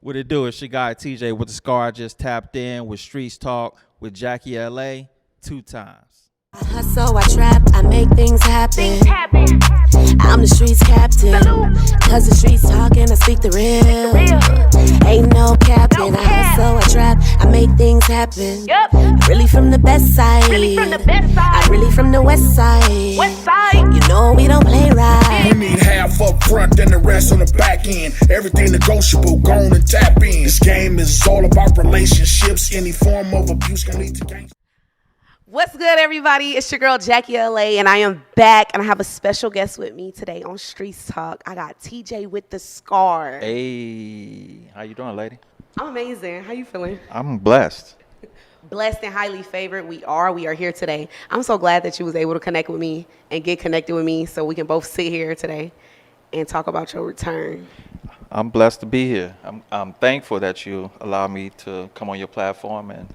What it do is your guy TJ with the Scar just tapped in with Streetz Talk with Jackiie LA 2 times. I hustle, I trap, I make things happen. I'm the streets captain. Cause the streets talking, I speak the real. Ain't no capping. I hustle, I trap, I make things happen. Really from the best side. I really from the west side. You know we don't play right. You need half up front and the rest on the back end. Everything negotiable, go on and tap in. This game is all about relationships. Any form of abuse can lead to gangs. What's good, everybody? It's your girl, Jackiie LA, and I am back, and I have a special guest with me today on Streetz Talk. I got TJ with the Scar. Hey, how you doing, lady? I'm amazing. How you feeling? I'm blessed. Blessed and highly favored. We are here today. I'm so glad that you was able to connect with me and get connected with me so we can both sit here today and talk about your return. I'm blessed to be here. I'm thankful that you allow me to come on your platform, and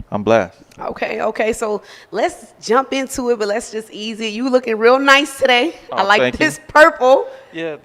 I'm blessed. Okay. So let's jump into it, but let's just ease it. You looking real nice today. Oh, I like this you. Purple. Yeah,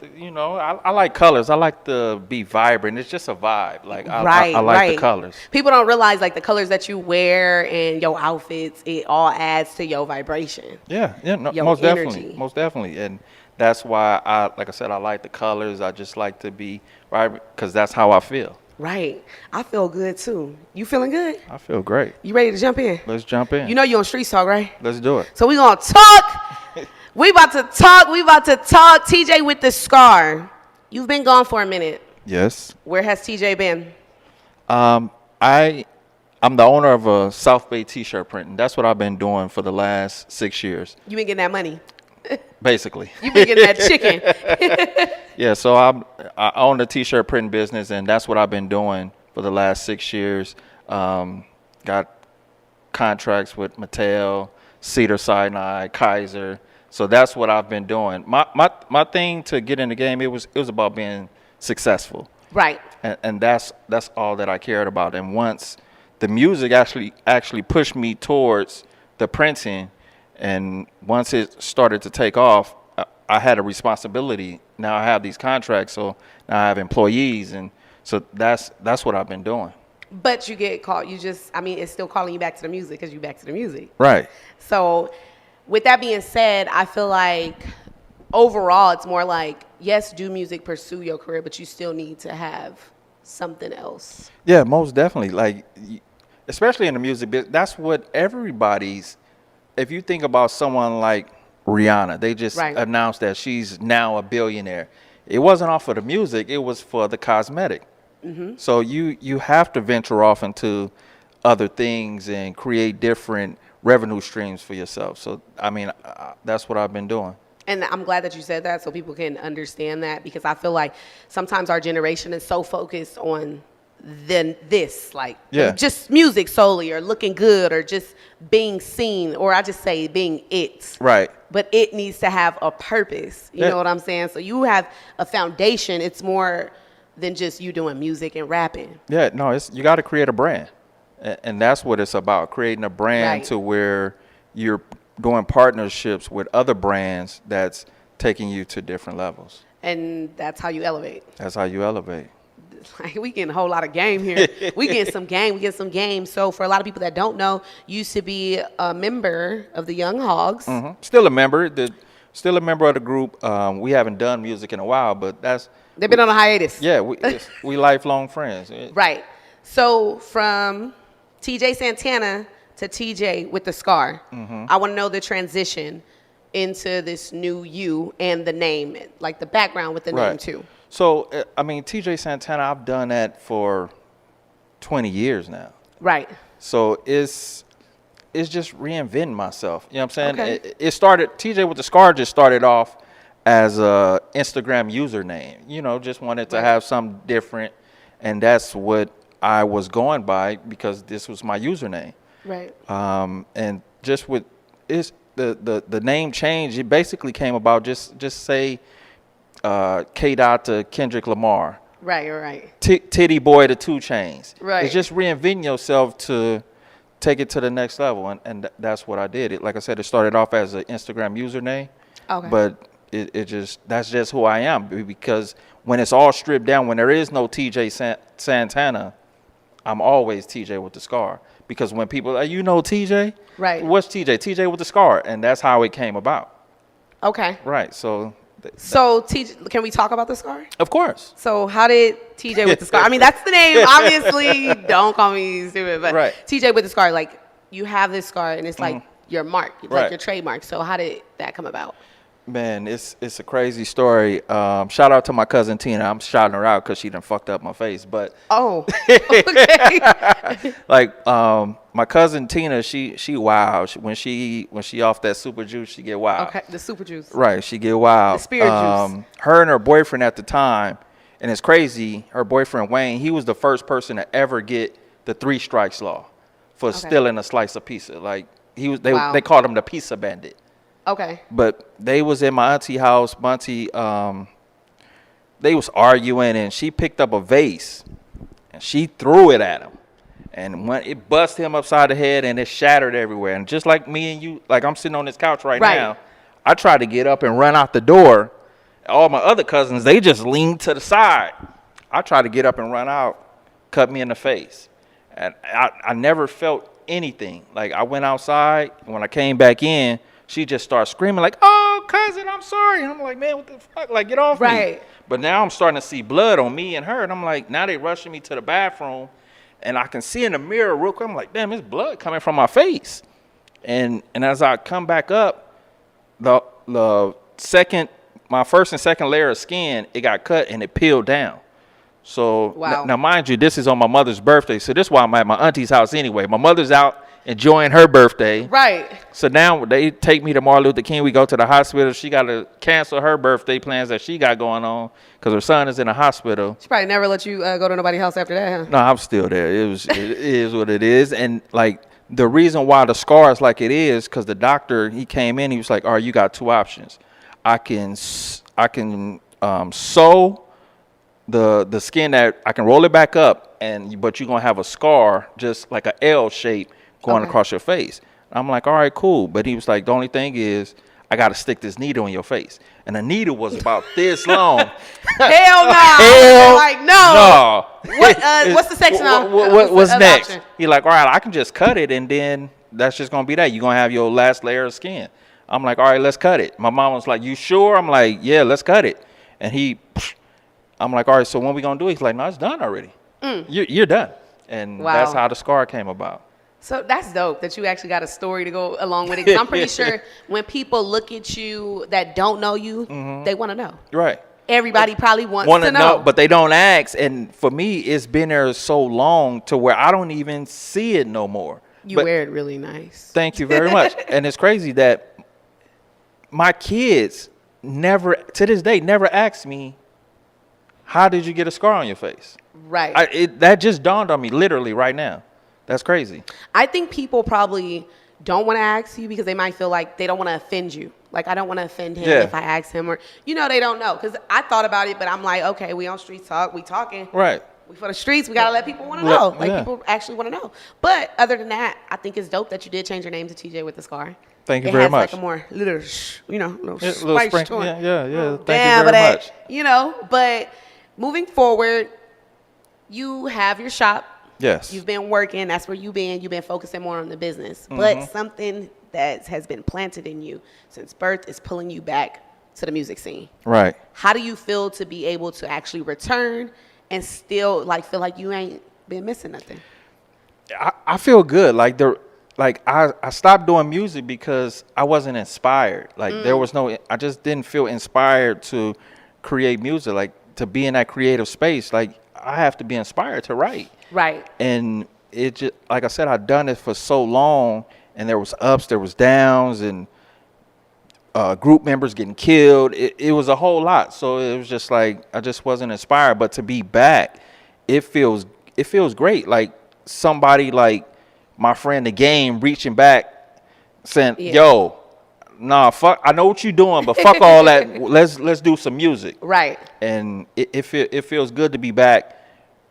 I like colors. I like to be vibrant. It's just a vibe. Like I like right. the colors. People don't realize like the colors that you wear and your outfits, it all adds to your vibration. Yeah, no, Your most energy. definitely. And that's why I like the colors. I just like to be vibrant because that's how I feel. Right. I feel good too. You feeling good? I feel great. You ready to jump in? Let's jump in. You know you on Streetz Talk, right? Let's do it. So we gonna talk. We about to talk. TJ with the Scar. You've been gone for a minute. Yes. Where has TJ been? I'm the owner of a South Bay T-shirt printing. That's what I've been doing for the last 6 years. You been getting that money. Basically. You been getting that chicken. Yeah, so I own the T-shirt printing business, and that's what I've been doing for the last 6 years. Got contracts with Mattel, Cedar-Sinai, Kaiser. So that's what I've been doing. My thing to get in the game, it was about being successful. Right. And that's all that I cared about. And once the music actually pushed me towards the printing, and once it started to take off, I had a responsibility. Now I have these contracts, so now I have employees, and so that's what I've been doing. But you get caught. It's still calling you back to the music because you back to the music. Right. So with that being said, I feel like overall it's more like, yes, do music, pursue your career, but you still need to have something else. Yeah, most definitely. Like, especially in the music business, that's what everybody's. If you think about someone like Rihanna, they just announced that she's now a billionaire. It wasn't off of the music, it was for the cosmetic. Mm-hmm. So you have to venture off into other things and create different revenue streams for yourself. So, that's what I've been doing. And I'm glad that you said that so people can understand that, because I feel like sometimes our generation is so focused on just music solely, or looking good, or just being seen, or I just say being it. Right. But it needs to have a purpose. You know what I'm saying? So you have a foundation. It's more than just you doing music and rapping. Yeah, no, you got to create a brand. And that's what it's about, creating a brand to where you're doing partnerships with other brands that's taking you to different levels. And that's how you elevate. That's how you elevate. Like, we getting a whole lot of game here. We get some game. So for a lot of people that don't know, you used to be a member of the Young Hoggs. Mm-hmm. Still a member of the group. We haven't done music in a while, but they've been on a hiatus. Yeah, we lifelong friends. Right. So from TJ Santana to TJ with the Scar, I want to know the transition into this new you and the name, like the background with the name too. So, TJ Santana, I've done that for 20 years now. Right. So it's just reinventing myself. You know what I'm saying? Okay. It started, TJ with the Scar just started off as a Instagram username. Just wanted to have something different. And that's what I was going by, because this was my username. Right. And just with the name change, it basically came about just say K-Dot to Kendrick Lamar. Right. Titty Boy to 2 Chainz. Right. It's just reinventing yourself to take it to the next level, and that's what I did. Like I said, it started off as an Instagram username, but that's just who I am, because when it's all stripped down, when there is no TJ Santana, I'm always TJ with the scar. Because when people are, you know TJ? Right. What's TJ? TJ with the scar. And that's how it came about. Okay. Right. So TJ, can we talk about the scar? Of course. So how did TJ with the scar? I mean, that's the name. Obviously, don't call me stupid, but right. TJ with the scar, like you have this scar and it's like your mark, it's right. like your trademark. So how did that come about? Man, it's a crazy story. Shout out to my cousin Tina. I'm shouting her out because she done fucked up my face. But okay. Like my cousin Tina, she wild. When she off that super juice, she get wild. Okay, the super juice. Right, she get wild. The spirit juice. Her and her boyfriend at the time, and it's crazy. Her boyfriend Wayne, he was the first person to ever get the 3 strikes law for stealing a slice of pizza. Like they called him the pizza bandit. Okay. But they was in my auntie house. My auntie, they was arguing, and she picked up a vase, and she threw it at him. And when it bust him upside the head, and it shattered everywhere. And just like me and you, like I'm sitting on this couch right now, I tried to get up and run out the door. All my other cousins, they just leaned to the side. I tried to get up and run out, cut me in the face. And I never felt anything. Like I went outside, and when I came back in, she just started screaming like, "Oh, cousin, I'm sorry." And I'm like, "Man, what the fuck? Like, get off me." But now I'm starting to see blood on me and her. And I'm like, now they rushing me to the bathroom. And I can see in the mirror real quick. I'm like, damn, there's blood coming from my face. And as I come back up, the second, my first and second layer of skin, it got cut and it peeled down. So now, mind you, this is on my mother's birthday. So this is why I'm at my auntie's house anyway. My mother's out enjoying her birthday. Right. So now they take me to Martin Luther King. We go to the hospital. She got to cancel her birthday plans that she got going on because her son is in the hospital. She probably never let you go to nobody's house after that, huh? No, I'm still there. It is what it is. And like the reason why the scar is like it is because the doctor, he came in, he was like, all right, you got 2 options. I can sew the skin, that I can roll it back up, but you're going to have a scar just like an L shape going across your face. I'm like, all right, cool. But he was like, the only thing is I got to stick this needle in your face. And the needle was about this long. Hell no. Hell like, no. What's the section what's next? Option? He like, all right, I can just cut it, and then that's just going to be that. You're going to have your last layer of skin. I'm like, all right, let's cut it. My mom was like, you sure? I'm like, yeah, let's cut it. And I'm like, all right, so when we going to do it? He's like, no, it's done already. You're done. And that's how the scar came about. So that's dope that you actually got a story to go along with it. 'Cause I'm pretty sure when people look at you that don't know you, they want to know. Right. Everybody probably wants to know. But they don't ask. And for me, it's been there so long to where I don't even see it no more. You wear it really nice. Thank you very much. And it's crazy that my kids never, to this day, never ask me, how did you get a scar on your face? Right. That just dawned on me literally right now. That's crazy. I think people probably don't want to ask you because they might feel like they don't want to offend you. Like, I don't want to offend him if I ask him, or, they don't know. Because I thought about it, but I'm like, okay, we on Streetz Talk, we talking. Right. We for the streets, we got to let people want to know. Like, people actually want to know. But other than that, I think it's dope that you did change your name to TJ with the scar. Thank you very much. It has like a more little spice to it. Yeah. Thank you very much. But moving forward, you have your shop. Yes. You've been working. That's where you've been focusing more on the business. But something that has been planted in you since birth is pulling you back to the music scene. Right. How do you feel to be able to actually return and still feel like you ain't been missing nothing? I feel good. I stopped doing music because I wasn't inspired. I just didn't feel inspired to create music, to be in that creative space. I have to be inspired to write. Right. And it just, like I said, I've done it for so long, and there was ups, there was downs, and group members getting killed. It was a whole lot. So it was just I just wasn't inspired. But to be back, it feels great. Like somebody like my friend The Game reaching back saying, yo, nah, fuck, I know what you're doing, but fuck all that. Let's do some music. Right. And it feels good to be back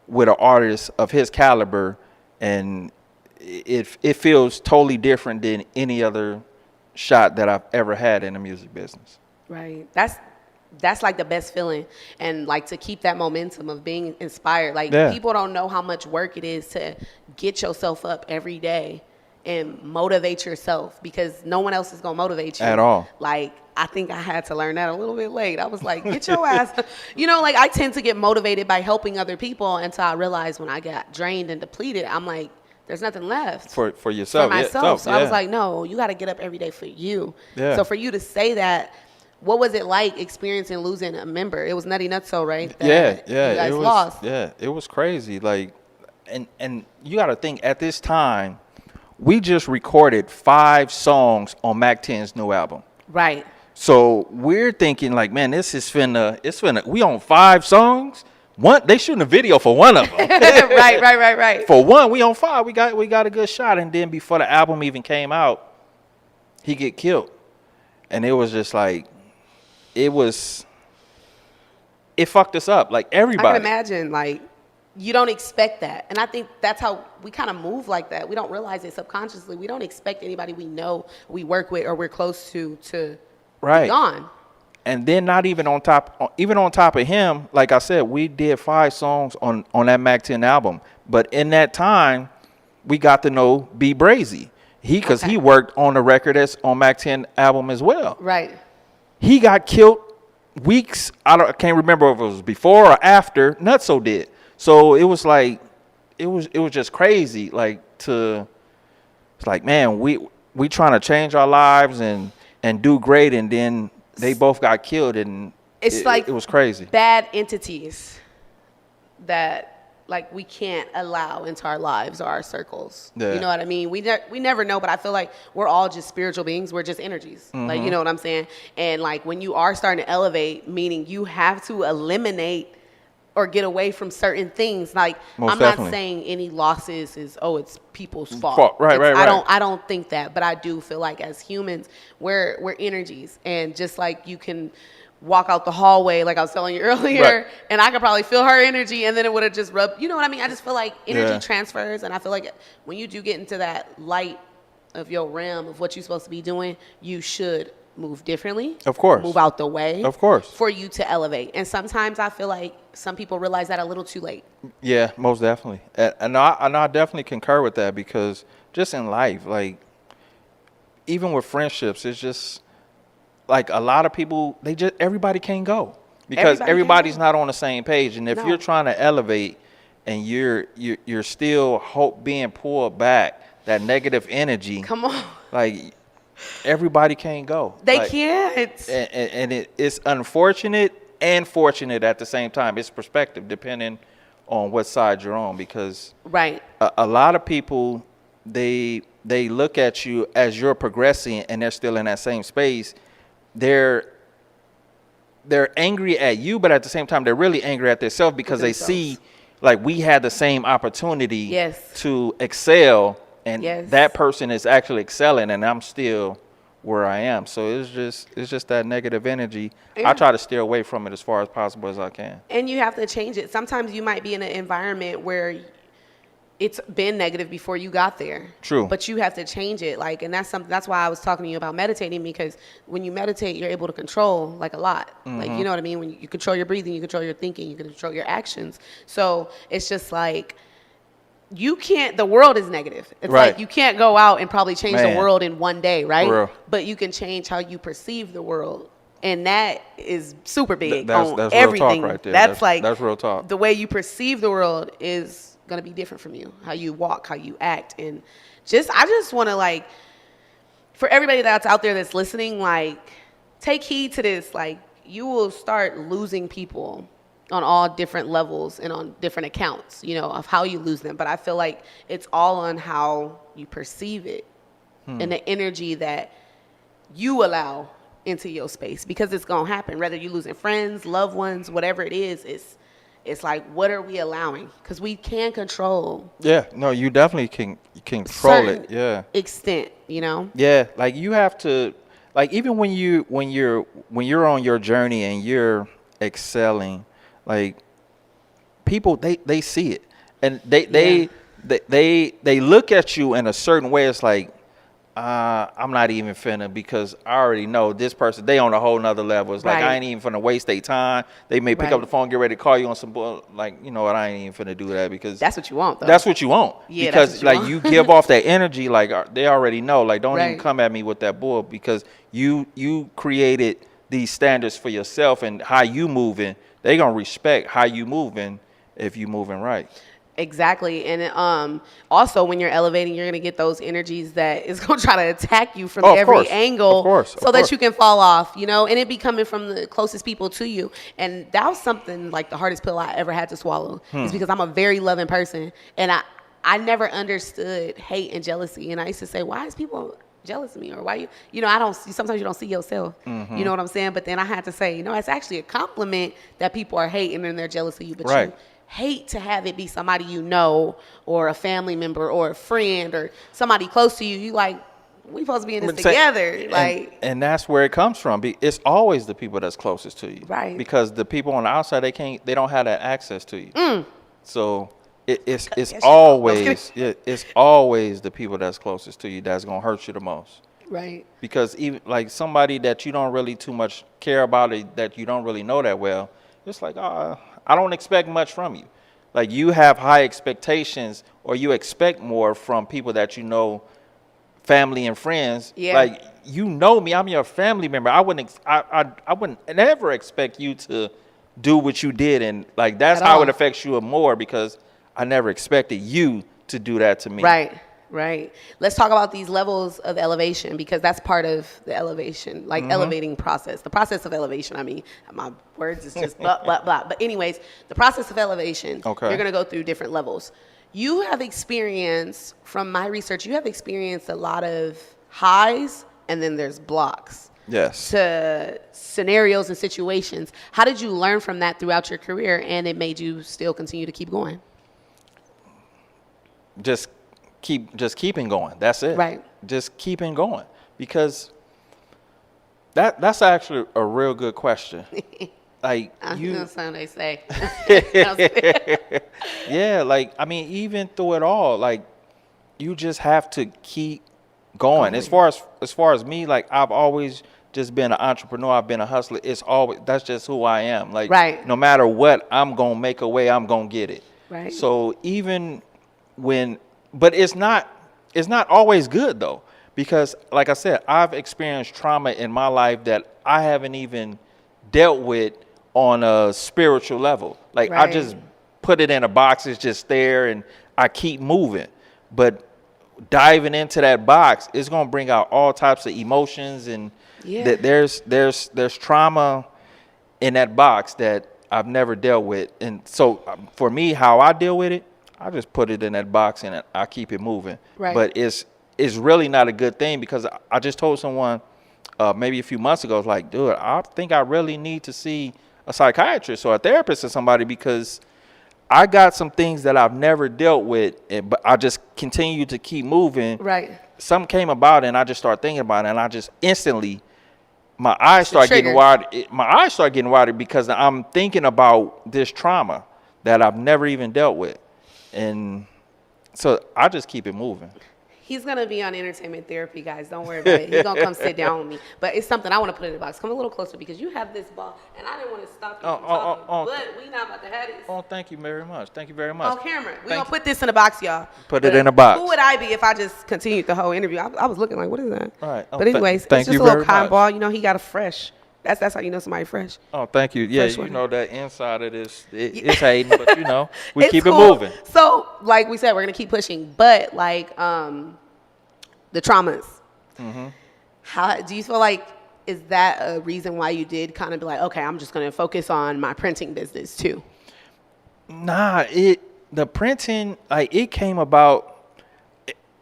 with an artist of his caliber, and it feels totally different than any other shot that I've ever had in the music business. Right. That's that's like the best feeling. And like to keep that momentum of being inspired. Like people don't know how much work it is to get yourself up every day and motivate yourself, because no one else is going to motivate you at all. Like, I think I had to learn that a little bit late. I was like, get your ass, you know, like I tend to get motivated by helping other people until I realized when I got drained and depleted, I'm like, there's nothing left for yourself, for myself. So I was like, no, you got to get up every day for you. So for you to say that, what was it like experiencing losing a member? It was Nutty Nutso, right? That you guys lost. Yeah, it was crazy. Like, and you got to think at this time, we just recorded 5 songs on Mac 10's new album. Right. So we're thinking like, man, it's finna. We on 5 songs. They shooting a video for one of them. right. For one, we on 5. We got a good shot. And then before the album even came out, he get killed. And it was just like, it fucked us up. Like everybody. I can imagine, like, you don't expect that. And I think that's how we kind of move like that. We don't realize it subconsciously. We don't expect anybody we know, we work with, or we're close to be gone. And then not even on top of him, like I said, we did 5 songs on that Mac 10 album. But in that time, we got to know B Brazy. Because he worked on the record that's on Mac 10 album as well. Right. He got killed weeks, I can't remember if it was before or after Nutso did. So it was like, it was just crazy. Like it's like, man, we trying to change our lives and do great, and then they both got killed, and it was crazy. Bad entities that like we can't allow into our lives or our circles. Yeah. You know what I mean? We never know, but I feel like we're all just spiritual beings. We're just energies. Mm-hmm. Like, you know what I'm saying? And like when you are starting to elevate, meaning you have to eliminate or get away from certain things. Like, I'm not saying any losses is, it's people's fault. Right. I don't think that, but I do feel like as humans, we're energies. And just like you can walk out the hallway, like I was telling you earlier, and I could probably feel her energy, and then it would have just rubbed, you know what I mean? I just feel like energy transfers, and I feel like when you do get into that light of your realm of what you're supposed to be doing, you should move differently. Of course. Move out the way. Of course. For you to elevate. And sometimes I feel like some people realize that a little too late. Yeah, most definitely. And I definitely concur with that, because just in life, like, even with friendships, it's just like a lot of people, everybody can't go because everybody's not on the same page. And if you're trying to elevate and you're still being pulled back, that negative energy. Come on. Like, everybody can't go. They can't. And it's unfortunate and fortunate at the same time. It's perspective depending on what side you're on, because a lot of people, they look at you as you're progressing and they're still in that same space. They're angry at you, but at the same time they're really angry at themselves because they see like we had the same opportunity to excel, and that person is actually excelling and I'm still where I am. So it's just that negative energy. I try to steer away from it as far as possible as I can. And you have to change it. Sometimes you might be in an environment where it's been negative before you got there. True. But you have to change it. Like, and that's why I was talking to you about meditating, because when you meditate, you're able to control like a lot. Mm-hmm. Like, you know what I mean? When you control your breathing, you control your thinking, you can control your actions. So it's just like, the world is negative. It's like you can't go out and probably change the world in one day, right? But you can change how you perceive the world. And that is super big that's everything. Real talk right there. That's real talk. The way you perceive the world is going to be different from you, how you walk, how you act. And I just want to, like, for everybody that's out there that's listening, like, take heed to this. Like, you will start losing people on all different levels and on different accounts, you know, of how you lose them. But I feel like it's all on how you perceive it and the energy that you allow into your space, because it's going to happen. Whether you're losing friends, loved ones, whatever it is, it's like, what are we allowing? Because we can control. Yeah, no, you definitely can control it. Yeah. Extent, you know. Yeah, like you have to, like, even when you're on your journey and you're excelling, like, people they see it, and they look at you in a certain way. It's like, I'm not even finna, because I already know this person, they on a whole nother level. It's like, I ain't even finna waste their time. They may pick up the phone, get ready to call you on some like, you know what, I ain't even finna do that, because that's what you want, though. That's what you want. Yeah, because that's what like you give off that energy, like they already know, like don't even come at me with that bull, because you created these standards for yourself, and how you moving, they gonna respect how you moving if you moving right. Exactly. And also when you're elevating, you're going to get those energies that is going to try to attack you from every angle, so that you can fall off, you know, and it be coming from the closest people to you. And that was something like the hardest pill I ever had to swallow, is because I'm a very loving person, and I never understood hate and jealousy. And I used to say, why is people jealous of me? Or why you know, I don't see, sometimes you don't see yourself, you know what I'm saying? But then I had to say, you know, it's actually a compliment that people are hating and they're jealous of you, but you hate to have it be somebody you know, or a family member, or a friend, or somebody close to you. You like, we supposed to be in this together. Like, and that's where it comes from. It's always the people that's closest to you, right? Because the people on the outside, they don't have that access to you. So it's always it's always the people that's closest to you that's gonna hurt you the most, right? Because even like somebody that you don't really too much care about, that you don't really know that well, it's like, I don't expect much from you. Like, you have high expectations, or you expect more from people that you know, family and friends. Like, you know me, I'm your family member. I wouldn't never expect you to do what you did, and like that's how it affects you more, because I never expected you to do that to me. Right. Let's talk about these levels of elevation, because that's part of the elevation, like elevating process. The process of elevation, I mean, my words is just blah, blah, blah. But anyways, the process of elevation, you're going to go through different levels. You have experienced, from my research, you have experienced a lot of highs, and then there's blocks. Yes. To scenarios and situations. How did you learn from that throughout your career, and it made you still continue to keep going? Just keeping going. That's it. Right. Just keeping going, because that's actually a real good question. Like, you know something they say. Yeah, like, I mean, even through it all, like, you just have to keep going. As far as me, like, I've always just been an entrepreneur. I've been a hustler. That's just who I am. Like, no matter what, I'm gonna make a way. I'm gonna get it. Right. So even but it's not always good, though, because like I said, I've experienced trauma in my life that I haven't even dealt with on a spiritual level. Like, I just put it in a box. It's just there, and I keep moving. But diving into that box, it's going to bring out all types of emotions, and there's trauma in that box that I've never dealt with. And so for me, how I deal with it, I just put it in that box and I keep it moving. Right. But it's really not a good thing, because I just told someone maybe a few months ago, like, dude, I think I really need to see a psychiatrist or a therapist or somebody, because I got some things that I've never dealt with, but I just continue to keep moving. Right. Something came about, and I just started thinking about it, and I just instantly, my eyes start getting wider because I'm thinking about this trauma that I've never even dealt with. And so I just keep it moving. He's going to be on entertainment therapy, guys. Don't worry about it. He's going to come sit down with me. But it's something I want to put in the box. Come a little closer, because you have this ball, and I didn't want to stop you from talking, but we not about to have this. Oh, thank you very much. Thank you very much. On camera. We're going to put this in a box, y'all. Put it in a box. Who would I be if I just continued the whole interview? I was looking like, what is that? All right. But anyways, it's just a little cotton ball. You know, he got a fresh. That's how you know somebody fresh. Oh, thank you. Yeah, you know that inside of this, it's hating, but you know, we keep it moving. So, like we said, we're going to keep pushing. But, like, the traumas, how do you feel like, is that a reason why you did kind of be like, okay, I'm just going to focus on my printing business too? Nah, the printing, like, it came about,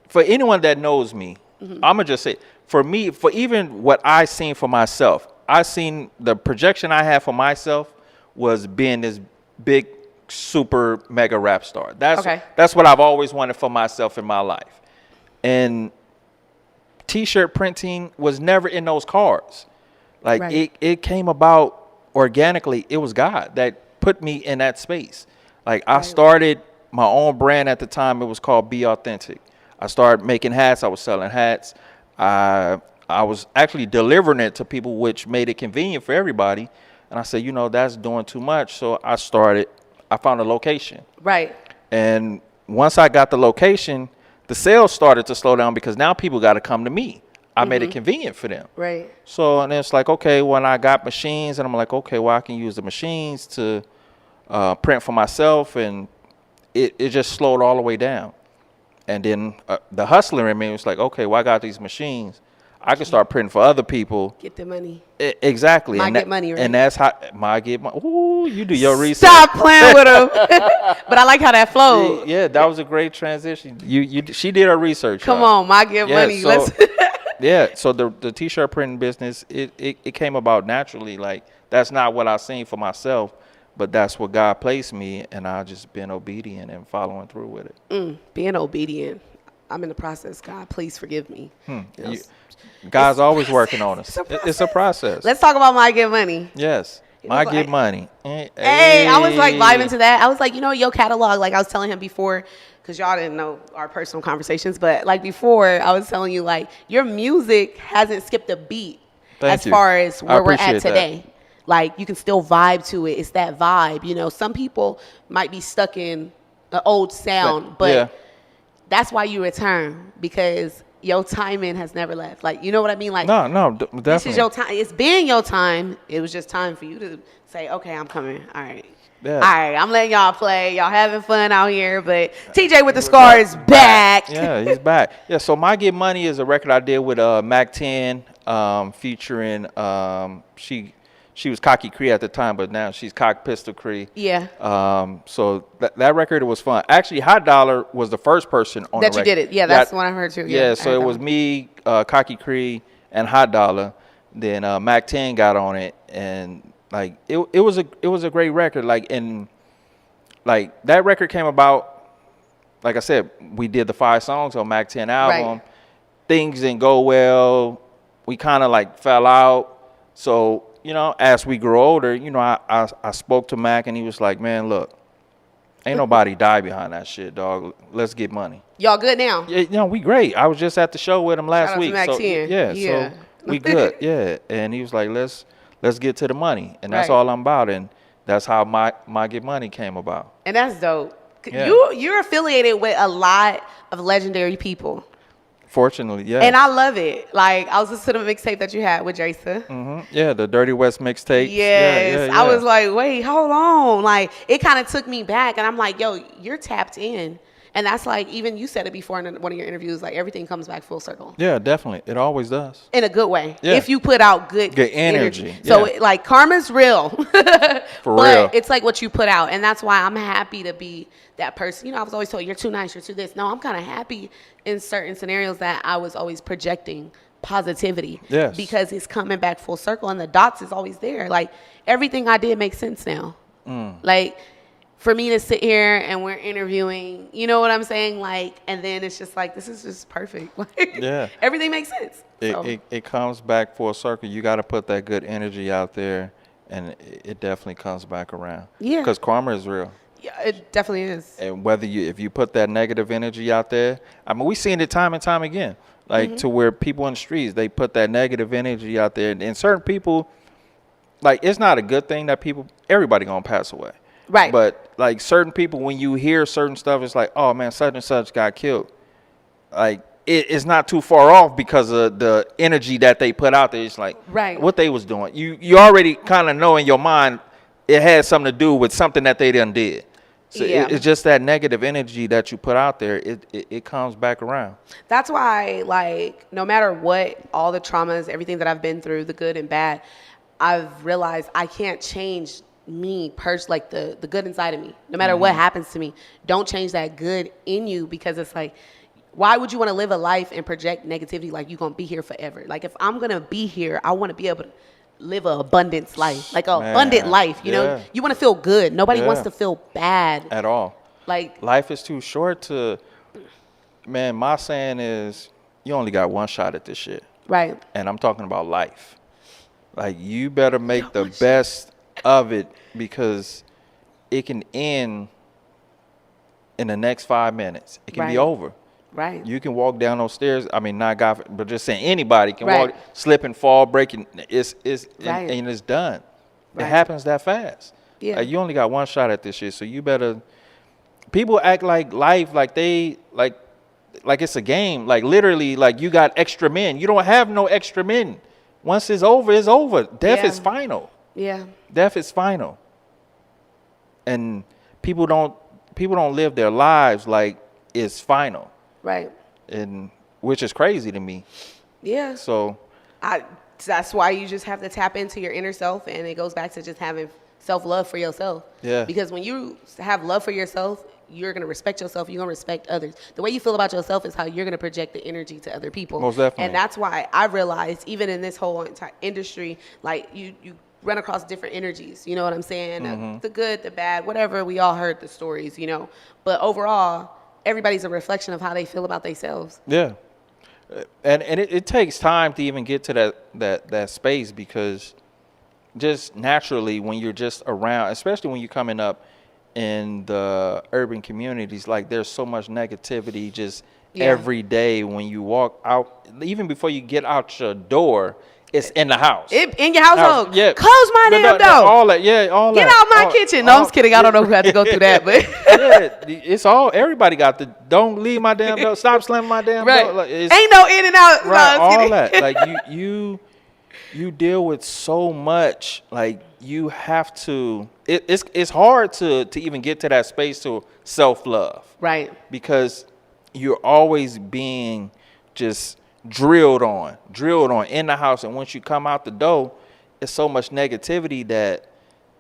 for anyone that knows me, I'm going to just say, for me, for even what I seen for myself, I seen the projection I had for myself was being this big, super mega rap star. That's what I've always wanted for myself in my life. And T-shirt printing was never in those cards. Like, it came about organically. It was God that put me in that space. Like, I started my own brand at the time. It was called Be Authentic. I started making hats. I was selling hats. I was actually delivering it to people, which made it convenient for everybody. And I said, you know, that's doing too much. So I found a location. Right. And once I got the location, the sales started to slow down because now people got to come to me. I made it convenient for them. Right. So, and it's like, okay, when I got machines, and I'm like, okay, well, I can use the machines to print for myself. And it just slowed all the way down. And then the hustler in me was like, okay, well, I got these machines. I can start printing for other people. Get the money. Exactly. Get money, right? And that's how I get money. Ooh, you do your research. Stop playing with him. But I like how that flowed. Yeah, that was a great transition. She did her research. Come on, I get money. So, yeah, so the T-shirt printing business, it came about naturally. Like, that's not what I seen for myself, but that's what God placed me, and I just been obedient and following through with it. Being obedient. I'm in the process, God. Please forgive me. God's always working on us. It's a process. Let's talk about My Get Money. Yes. My Get Money. Hey, I was like vibing to that. I was like, you know, your catalog, like I was telling him before, because y'all didn't know our personal conversations, but like before, I was telling you, like, your music hasn't skipped a beat as far as where we're at today. Like, you can still vibe to it. It's that vibe. You know, some people might be stuck in an old sound, but that's why you return, because your timing has never left. Like, you know what I mean? Like, no, definitely. This is your time. It's been your time. It was just time for you to say, okay, I'm coming. All right. Yeah. All right, I'm letting y'all play. Y'all having fun out here, but TJ with the Scar is back. Yeah, he's back. Yeah, so My Get Money is a record I did with Mac 10, featuring she was Cocky Cree at the time, but now she's Cock Pistol Cree. Yeah. So that record, it was fun. Actually, Hot Dollar was the first person on that the record. That you did it. Yeah, that's the one I heard too. Yeah, so it was me, Cocky Cree, and Hot Dollar. Then Mac 10 got on it, and like it was a great record. Like, and like that record came about. Like I said, we did the 5 songs on Mac 10 album. Right. Things didn't go well. We kind of like fell out. So, you know, as we grew older, you know, I spoke to Mac, and he was like, man, look, ain't nobody die behind that shit, dog. Let's get money. Y'all good now? Yeah, you know, we great. I was just at the show with him last week. Shout out to Mac 10. So we good. Yeah. And he was like, let's get to the money. And that's all I'm about. And that's how my Get Money came about. And that's dope. Yeah. You're affiliated with a lot of legendary people. Fortunately, yeah. And I love it. Like, I was listening to the mixtape that you had with Jason. Mm-hmm. Yeah, the Dirty West mixtape. Yes. Yeah. I was like, wait, hold on. Like, it kind of took me back. And I'm like, yo, you're tapped in. And that's like, even you said it before in one of your interviews, like, everything comes back full circle. Yeah, definitely. It always does. In a good way. Yeah. If you put out good energy. So, like, karma's real. For real. But it's like what you put out. And that's why I'm happy to be that person. You know, I was always told, you're too nice, you're too this. No, I'm kind of happy in certain scenarios that I was always projecting positivity. Yes. Because it's coming back full circle, and the dots is always there. Like, everything I did makes sense now. Like, for me to sit here and we're interviewing, you know what I'm saying? Like, and then it's just like, this is just perfect. Like, yeah. Everything makes sense. It comes back full circle. You got to put that good energy out there, and it definitely comes back around. Yeah. Because karma is real. Yeah, it definitely is. And if you put that negative energy out there, I mean, we've seen it time and time again. Like, to where people in the streets, they put that negative energy out there. And certain people, like, it's not a good thing that everybody gonna pass away. Right. But, like, certain people, when you hear certain stuff, it's like, oh, man, such and such got killed. Like, it's not too far off because of the energy that they put out there. It's like, what they was doing. You already kind of know in your mind it had something to do with something that they done did. So it's just that negative energy that you put out there. It comes back around. That's why, like, no matter what, all the traumas, everything that I've been through, the good and bad, I've realized I can't change me like the good inside of me. No matter what happens to me, don't change that good in you, because it's like, why would you want to live a life and project negativity like you're going to be here forever? Like, if I'm going to be here, I want to be able to live an abundance life, like an abundant life. You know, you want to feel good. Nobody wants to feel bad at all. Like, life is too short to, man, my saying is, you only got one shot at this shit. Right. And I'm talking about life. Like, you better make the best of it, because it can end in the next 5 minutes. It can be over. Right. You can walk down those stairs. I mean, not God, but just saying anybody can walk, slip and fall, breaking. And it's done. It happens that fast. Yeah. Like, you only got one shot at this shit, so you better. People act like life, like it's a game. Like literally, like you got extra men. You don't have no extra men. Once it's over, it's over. Death is final. Yeah. Death is final. And people don't live their lives like it's final. Right. And which is crazy to me. Yeah. So that's why you just have to tap into your inner self, and it goes back to just having self-love for yourself. Yeah. Because when you have love for yourself, you're going to respect yourself. You're going to respect others. The way you feel about yourself is how you're going to project the energy to other people. Most definitely. And that's why I realized, even in this whole entire industry, like you run across different energies. You know what I'm saying? The good, the bad, whatever. We all heard the stories, you know. But overall, everybody's a reflection of how they feel about themselves. Yeah. And it takes time to even get to that space, because just naturally when you're just around, especially when you're coming up in the urban communities, like there's so much negativity just every day when you walk out, even before you get out your door, it's in the house. In your household. Yeah. Close my damn door. All that. Yeah. All Get that. out my kitchen. No, I'm just kidding. I don't know who had to go through that, but it's all. Everybody got the. Don't leave my damn door. Stop slamming my damn door. Like, ain't no in and out. Right. No, all that. Like you deal with so much. Like you have to. It's hard to even get to that space to self-love. Right. Because you're always being just drilled on in the house, and once you come out the door, it's so much negativity that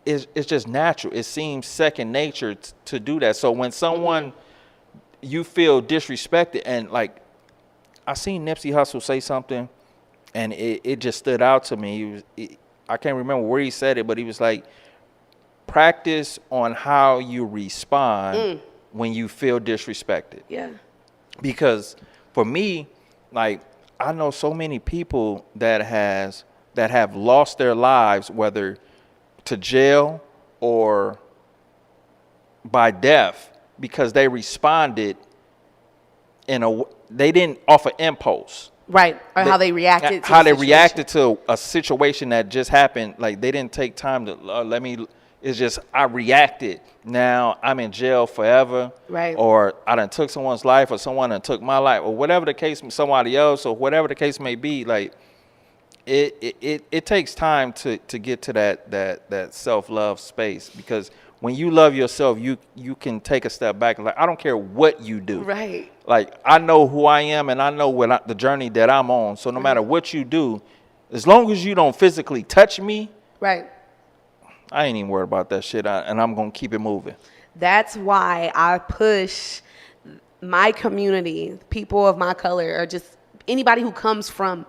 it's just natural. It seems second nature to do that. So when someone you feel disrespected, and like I seen Nipsey Hussle say something, and it just stood out to me. I can't remember where he said it, but he was like, practice on how you respond when you feel disrespected. Yeah. Because for me, like, I know so many people that have lost their lives, whether to jail or by death, because they responded they didn't off an impulse. Right. Or how they reacted to a situation that just happened. Like, they didn't take time to it's just, I reacted. Now I'm in jail forever. Right. Or I done took someone's life, or someone done took my life, or whatever the case, somebody else, or whatever the case may be. Like, it takes time to get to that self-love space, because when you love yourself, you can take a step back and like, I don't care what you do. Right. Like, I know who I am, and I know the journey that I'm on. So no matter what you do, as long as you don't physically touch me, right, I ain't even worried about that shit, and I'm going to keep it moving. That's why I push my community, people of my color, or just anybody who comes from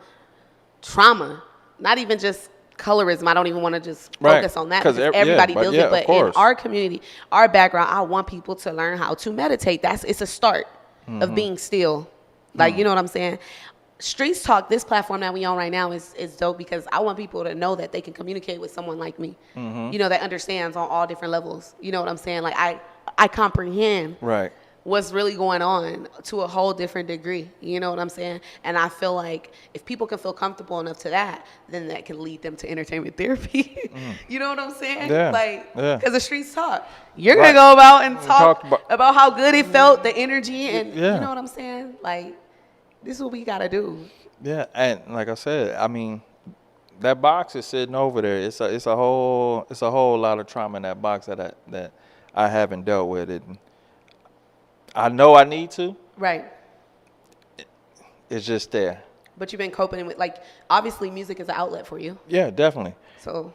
trauma, not even just colorism. I don't even want to just focus on that, because everybody deals with it. But in our community, our background, I want people to learn how to meditate. It's a start of being still. Like, you know what I'm saying? Streetz Talk, this platform that we on right now, is dope, because I want people to know that they can communicate with someone like me, you know, that understands on all different levels. You know what I'm saying? Like, I comprehend what's really going on to a whole different degree. You know what I'm saying? And I feel like if people can feel comfortable enough to that, then that can lead them to entertainment therapy. You know what I'm saying? Yeah. Like, because of Streetz Talk, you're going to go about and talk about how good it felt, the energy, and you know what I'm saying? Like, this is what we got to do. Yeah, and like I said, I mean, that box is sitting over there. It's a whole lot of trauma in that box that I haven't dealt with it. I know I need to. Right. It's just there. But you've been coping with, like, obviously music is an outlet for you. Yeah, definitely. So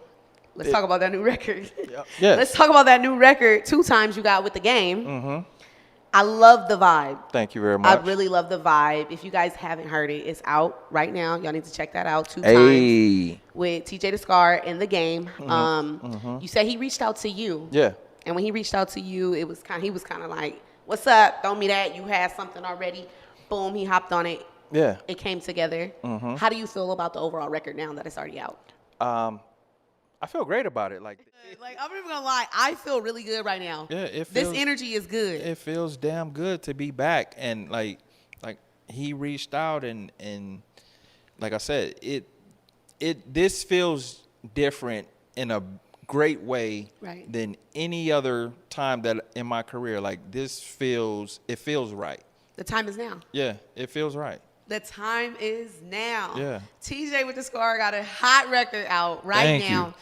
let's talk about that new record. Yes. Let's talk about that new record, 2 times you got with the game. I love the vibe. Thank you very much. I really love the vibe. If you guys haven't heard it, it's out right now. Y'all need to check that out. 2 times with TJ the Scar in the game. You said he reached out to you. Yeah. And when he reached out to you, he was kind of like, "What's up? Throw me that. You had something already." Boom, he hopped on it. Yeah. It came together. How do you feel about the overall record now that it's already out? I feel great about it. Like, I'm not even gonna lie, I feel really good right now. Yeah, this energy is good. It feels damn good to be back, and like he reached out and like I said, this feels different in a great way than any other time that in my career. Like it feels right. The time is now. Yeah, it feels right. The time is now. Yeah. TJ with the Scar got a hot record out right now. You.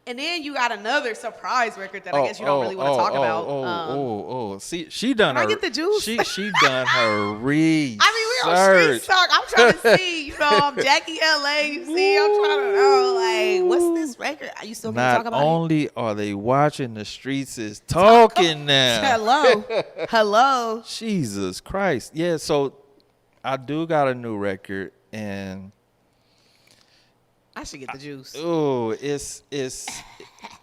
And then you got another surprise record that I guess you don't really want to talk about. See, she done her. I get the juice. She done her research. I mean, we're on Streetz Talk. I'm trying to see. You know, I'm Jackiie LA. You see, I'm trying to know, like, what's this record? Are you still going to talk about it? Not only are they watching, the streets is talking now. Hello. Jesus Christ. Yeah. So I do got a new record, and I should get the juice. Oh, it's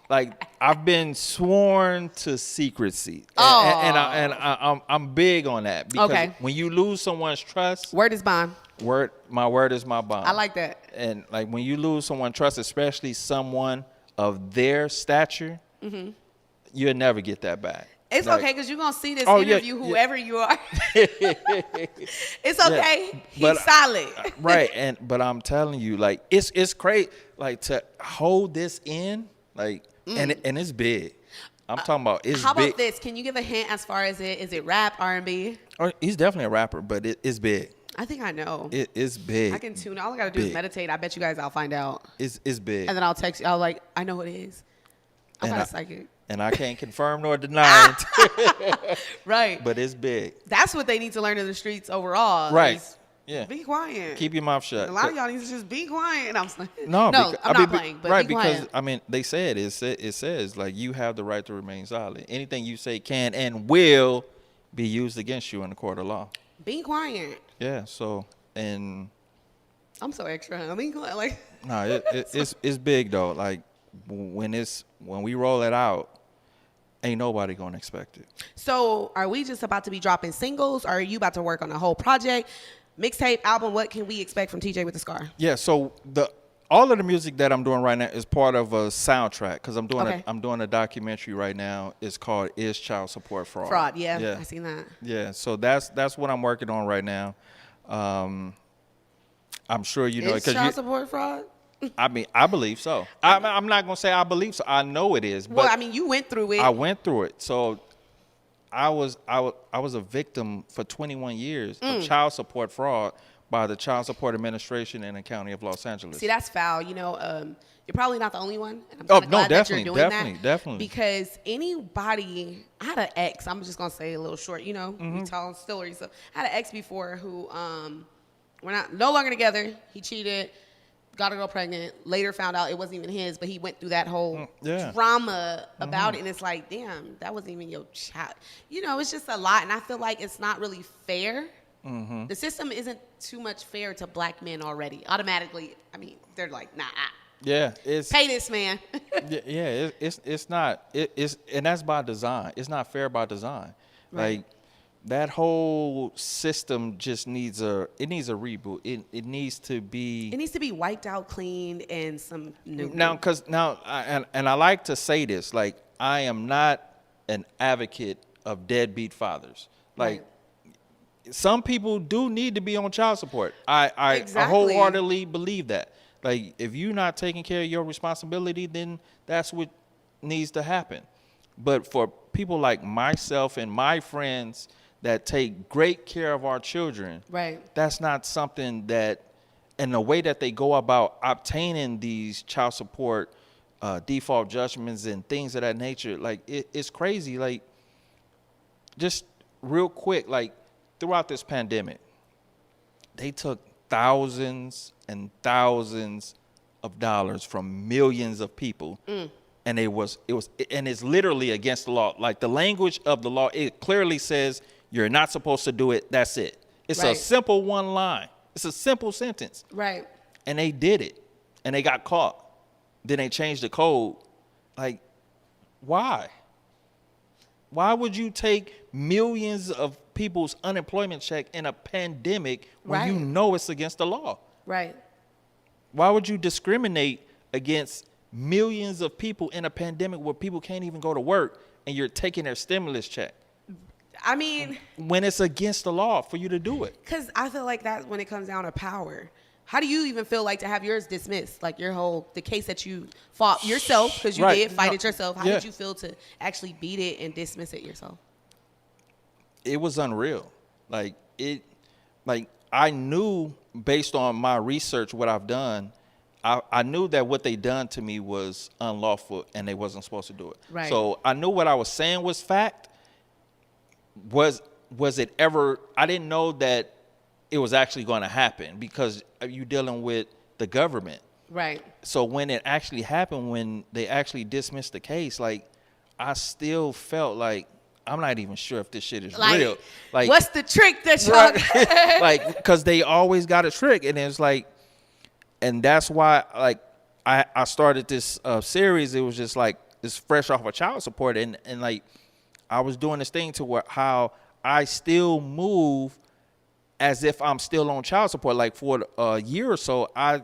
like I've been sworn to secrecy, and I'm big on that because when you lose someone's trust, word is bond. My word is my bond. I like that. And like when you lose someone's trust, especially someone of their stature, you'll never get that back. It's like, okay because you're gonna see this interview, whoever you are. It's okay. Yeah, he's solid. Right, but I'm telling you, like it's crazy, like to hold this in, like, and it's big. I'm talking about it's big. How about this? Can you give a hint as far as is it rap, R&B? Oh, he's definitely a rapper, but it's big. I think I know. It's big. I can tune. All I gotta do is meditate. I bet you guys I'll find out. It's big. And then I'll text you. I'll like, I know what it is. I'm not a psychic. And I can't confirm nor deny it. Right. But it's big. That's what they need to learn in the streets overall. Right. Yeah. Be quiet. Keep your mouth shut. A lot of y'all need to just be quiet. I'm playing. No, I'm not playing. But be quiet. Because I mean, they said it says like you have the right to remain silent. Anything you say can and will be used against you in the court of law. Be quiet. Yeah. So and I'm so extra. I mean, like. No, it's big though. Like when we roll it out. Ain't nobody gonna expect it. So are we just about to be dropping singles, or are you about to work on a whole project, mixtape, album? What can we expect from TJ with the Scar? Yeah, so all of the music that I'm doing right now is part of a soundtrack because I'm doing a documentary right now. It's called "Is Child Support Fraud?" Fraud, yeah. I seen that. Yeah, so that's what I'm working on right now. I'm sure you know. Is child support fraud? I mean, I believe so. I'm not gonna say I believe so. I know it is. But well, I mean, you went through it. I went through it. So I was a victim for 21 years of child support fraud by the Child Support Administration in the County of Los Angeles. See, that's foul. You know, you're probably not the only one. And I'm glad that you're doing definitely. Because anybody, I had an ex. I'm just gonna say a little short. You know, we tell stories. So I had an ex before who we're no longer together. He cheated. Got a girl pregnant, later found out it wasn't even his, but he went through that whole drama about it. And it's like, damn, that wasn't even your child. You know, it's just a lot. And I feel like it's not really fair. The system isn't too much fair to black men already. Automatically, I mean, they're like, nah. Yeah. Pay this man. It's not. It's and that's by design. It's not fair by design. Right. Like, that whole system just needs a reboot. It needs to be wiped out, cleaned, and some new. I like to say this, like, I am not an advocate of deadbeat fathers. Like, some people do need to be on child support. I wholeheartedly believe that. Like, if you're not taking care of your responsibility, then that's what needs to happen. But for people like myself and my friends that take great care of our children, that's not something that, in the way that they go about obtaining these child support default judgments and things of that nature, like, it's crazy. Like, just real quick, like, throughout this pandemic, they took thousands and thousands of dollars from millions of people. And it's literally against the law. Like, the language of the law, it clearly says you're not supposed to do it. That's it. It's a simple one line. It's a simple sentence. Right. And they did it. And they got caught. Then they changed the code. Like, why? Why would you take millions of people's unemployment check in a pandemic when you know it's against the law? Right. Why would you discriminate against millions of people in a pandemic where people can't even go to work and you're taking their stimulus check? I mean, when it's against the law for you to do it. Because I feel like that's when it comes down to power. How do you even feel like to have yours dismissed? Like the case that you fought yourself, because you did fight it yourself. How did you feel to actually beat it and dismiss it yourself? It was unreal. Like I knew based on my research, what I've done, I knew that what they done to me was unlawful and they wasn't supposed to do it. Right. So I knew what I was saying was fact. Was it ever? I didn't know that it was actually going to happen because you're dealing with the government. Right. So when it actually happened, when they actually dismissed the case, like I still felt like I'm not even sure if this shit is real. Like, what's the trick that y'all right? Like, because they always got a trick, and it's like, and that's why like I started this series. It was just like it's fresh off of child support, and like I was doing this thing to where how I still move as if I'm still on child support. Like for a year or so, I'm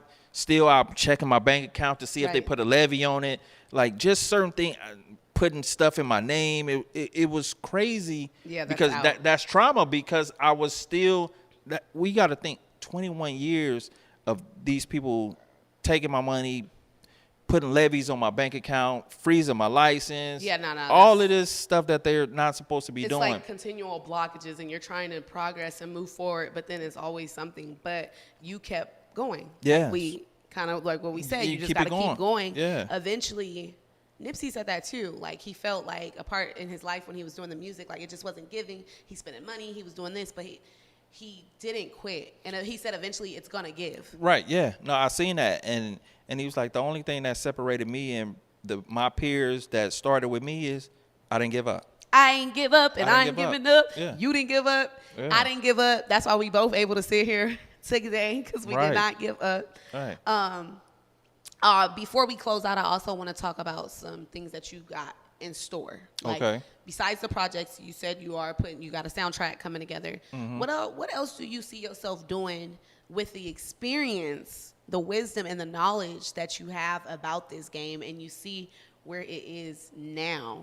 checking my bank account to see if they put a levy on it. Like just certain things, putting stuff in my name. It was crazy. Yeah, because that's trauma. Because I was still. We got to think 21 years of these people taking my money, putting levies on my bank account, freezing my license. Yeah, no. All of this stuff that they're not supposed to be doing. It's like continual blockages, and you're trying to progress and move forward, but then it's always something. But you kept going. Yeah. We kind of like what we said. You just keep got to it keep going. Yeah. Eventually, Nipsey said that too. Like he felt like a part in his life when he was doing the music, like it just wasn't giving. He's spending money. He was doing this, but he didn't quit. And he said eventually it's gonna give. Right. Yeah. No, I seen that, and he was like, the only thing that separated me and my peers that started with me is I didn't give up. I ain't give up, and I ain't giving up. Yeah. You didn't give up. Yeah. I didn't give up. That's why we both able to sit here today, because we did not give up. Right. Before we close out, I also want to talk about some things that you got in store. Like, okay. Besides the projects, you said you got a soundtrack coming together. Mm-hmm. What else do you see yourself doing with the experience, the wisdom, and the knowledge that you have about this game, and you see where it is now?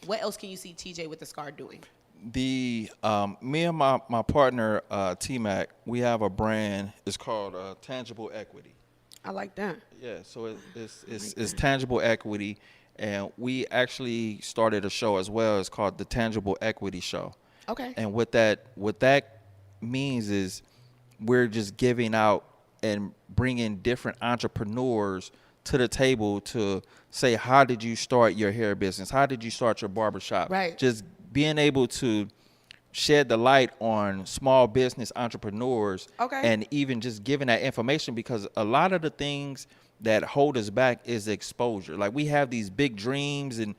What else can you see TJ with the Scar doing? Me and my partner T-Mac, we have a brand. It's called Tangible Equity. I like that. Yeah, so it's Tangible Equity, and we actually started a show as well. It's called the Tangible Equity Show. Okay. And what that means is we're just giving out and bringing different entrepreneurs to the table to say, how did you start your hair business? How did you start your barbershop? Right. Just being able to shed the light on small business entrepreneurs. Okay. And even just giving that information, because a lot of the things that hold us back is exposure. Like we have these big dreams and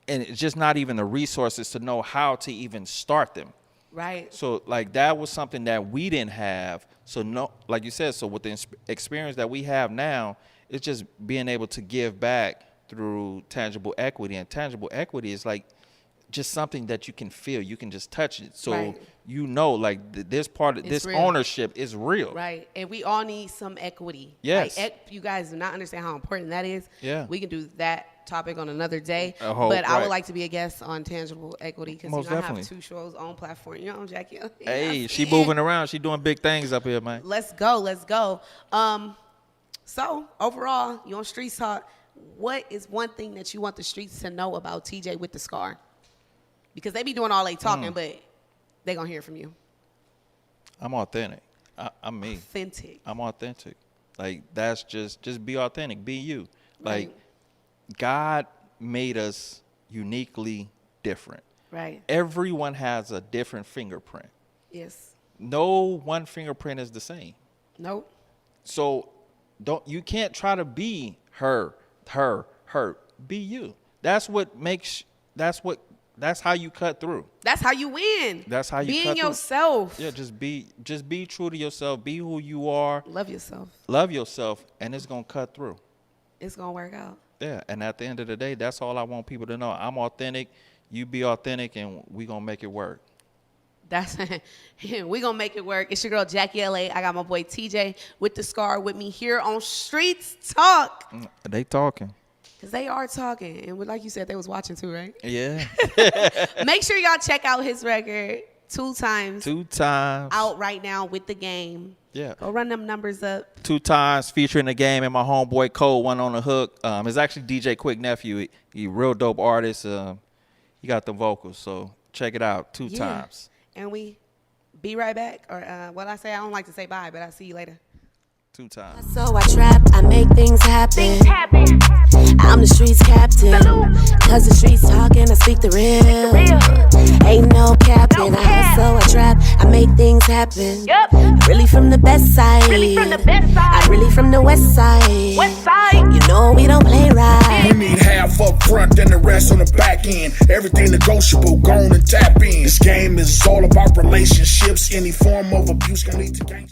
it's just not even the resources to know how to even start them. Right. So like that was something that we didn't have. So no, like you said, so with the experience that we have now, it's just being able to give back through tangible equity. And tangible equity is like just something that you can feel. You can just touch it. So right. You know, like this part of this real. ownership is real. Right. And we all need some equity. Yes. Like, you guys do not understand how important that is. Yeah. We can do that topic on another day. Right. I would like to be a guest on Tangible Equity, because I have 2 shows on platform. You know, Jackiie. Hey, she moving around. She doing big things up here, man. Let's go. So overall, you on Streetz Talk. What is one thing that you want the streets to know about TJ with the Scar? Because they be doing all they talking, but they gonna hear from you. I'm authentic. I'm me. Authentic. I'm authentic. Like that's just be authentic. Be you. Like Right. God made us uniquely different. Right. Everyone has a different fingerprint. Yes. No one fingerprint is the same. Nope. So you can't try to be her. Be you. That's how you cut through. That's how you win. That's how you being cut yourself. through. Yeah, just be true to yourself. Be who you are. Love yourself. Love yourself, and it's gonna cut through. It's gonna work out. Yeah, and at the end of the day, that's all I want people to know. I'm authentic. You be authentic, and we gonna make it work. We gonna make it work. It's your girl Jackiie LA. I got my boy TJ with the Scar with me here on Streetz Talk. They talking. Because they are talking. And like you said, they was watching too, right? Yeah. Make sure y'all check out his record. 2 times. 2 times. Out right now with The Game. Yeah. Go run them numbers up. 2 times featuring The Game and my homeboy Cole, one on the hook. It's actually DJ Quick Nephew. He real dope artist. He got the vocals. So check it out 2 times. And we be right back. Or what I say, I don't like to say bye, but I'll see you later. 2 times. So I trap, I make things happen. I'm the streets captain. Cause the streets talking, I speak the real. Ain't no capping. I hustle, I trap, I make things happen. Really from the best side. I'm really from the west side. You know we don't play right. We need half up front and the rest on the back end. Everything negotiable, go on and tap in. This game is all about relationships. Any form of abuse can lead to gangs.